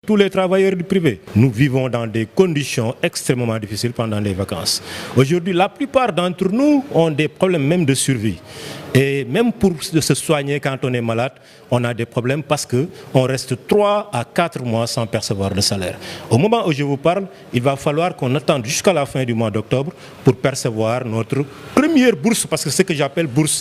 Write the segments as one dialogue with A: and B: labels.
A: tous les travailleurs du privé. Nous vivons dans des conditions extrêmement difficiles pendant les vacances. Aujourd'hui, la plupart d'entre nous ont des problèmes même de survie. Et même pour se soigner quand on est malade, on a des problèmes parce qu'on reste 3 à 4 mois sans percevoir de salaire. Au moment où je vous parle, il va falloir qu'on attende jusqu'à la fin du mois d'octobre pour percevoir notre première bourse, parce que ce que j'appelle bourse,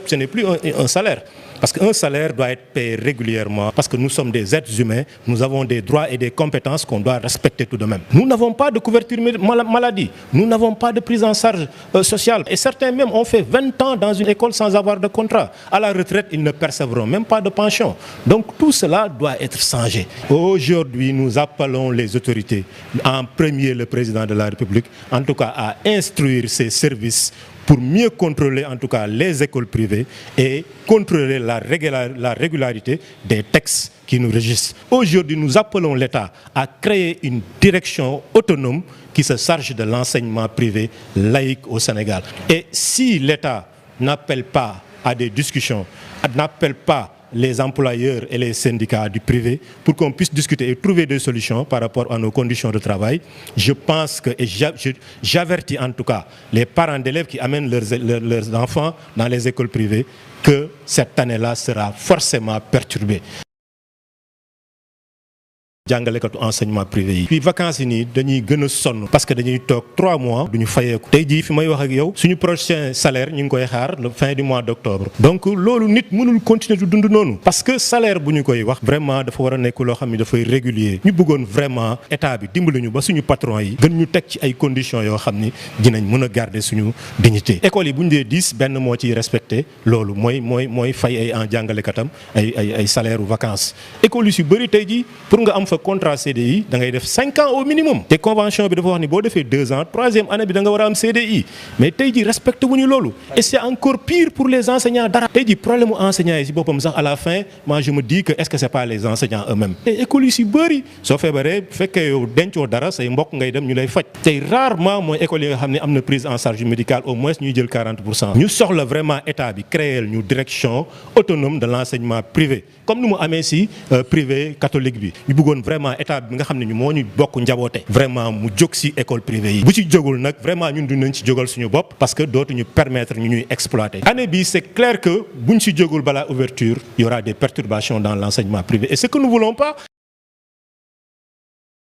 A: ce n'est plus un salaire. Parce qu'un salaire doit être payé régulièrement, parce que nous sommes des êtres humains, nous avons des droits et des compétences qu'on doit respecter tout de même. Nous n'avons pas de couverture maladie, nous n'avons pas de prise en charge sociale. Et certains même ont fait 20 ans dans une école sans avoir de contrat. À la retraite, ils ne percevront même pas de pension. Donc tout cela doit être changé. Aujourd'hui, nous appelons les autorités, en premier le président de la République, en tout cas à instruire ses services pour mieux contrôler en tout cas les écoles privées et contrôler la régularité des textes qui nous régissent. Aujourd'hui, nous appelons l'État à créer une direction autonome qui se charge de l'enseignement privé laïque au Sénégal. Et si l'État n'appelle pas à des discussions, n'appelle pas les employeurs et les syndicats du privé pour qu'on puisse discuter et trouver des solutions par rapport à nos conditions de travail, je pense que, et j'avertis en tout cas les parents d'élèves qui amènent leurs enfants dans les écoles privées, que cette année-là sera forcément perturbée. jàngalekatu enseignement privé yi puis vacances yi nii dañuy gën a sonn parce que dañuy toog 3 mois duñu fayeeku tey jii fi may wax ak yow suñu prochain salaire ñu ngi koy xaar le fin du mois d'octobre. Donc loolu nit mënul continuer du dund noonu parce que salaire bu ñu koy wax vraiment dafa war a nekk loo xam ne dafay régulier. ñu bëggoon vraiment état bi dimbali ñu ba suñu patron yi gën ñu teg ci ay conditions yoo xam ni dinañ mën a garder suñu dignité. École yi bu ñu dee 10 benn moo ciy respecté loolu mooy fay ay en jàngalekatam ay salaire u vacances. École yu si bëri tey jii pour nga am contrat CDI da ngay def 5 ans au minimum te convention bi dafa wax ni boo defee 2 ans 3e année bi da nga war a am CDI mais tey jii respecté wuñu loolu et c'est encore pire pour les enseignants dara tey jii problème mu enseignants yi si boppam sax à la fin moi je me dis que est-ce que c'est pas les enseignants eux-mêmes te écoles yi si bëri soo feebaree bu fekkee yow dencoo dara say mbokk ngay dem ñu lay faj tey rarement mooy école yi nga xam ne am na prise en charge médicale au moins ñuy jël 40%. ñu soxla vraiment état bi créer ñu direction autonome de l'enseignement privé comme ni mu amee si privé catholique bi ñu bëggoon vraiment état bi nga xam ne ñu moo ñu bokk njaboote vraiment mu jóg ci école privée yi bu ci jógul nag vraiment ñun dinañ ci jógal suñu bopp parce que dootuñu permettre ñu ñuy exploiter. Année bi c'est clair que buñ ci jógul balaa ouverture il y aura des perturbations dans l'enseignement privé et ce que nous voulons pas.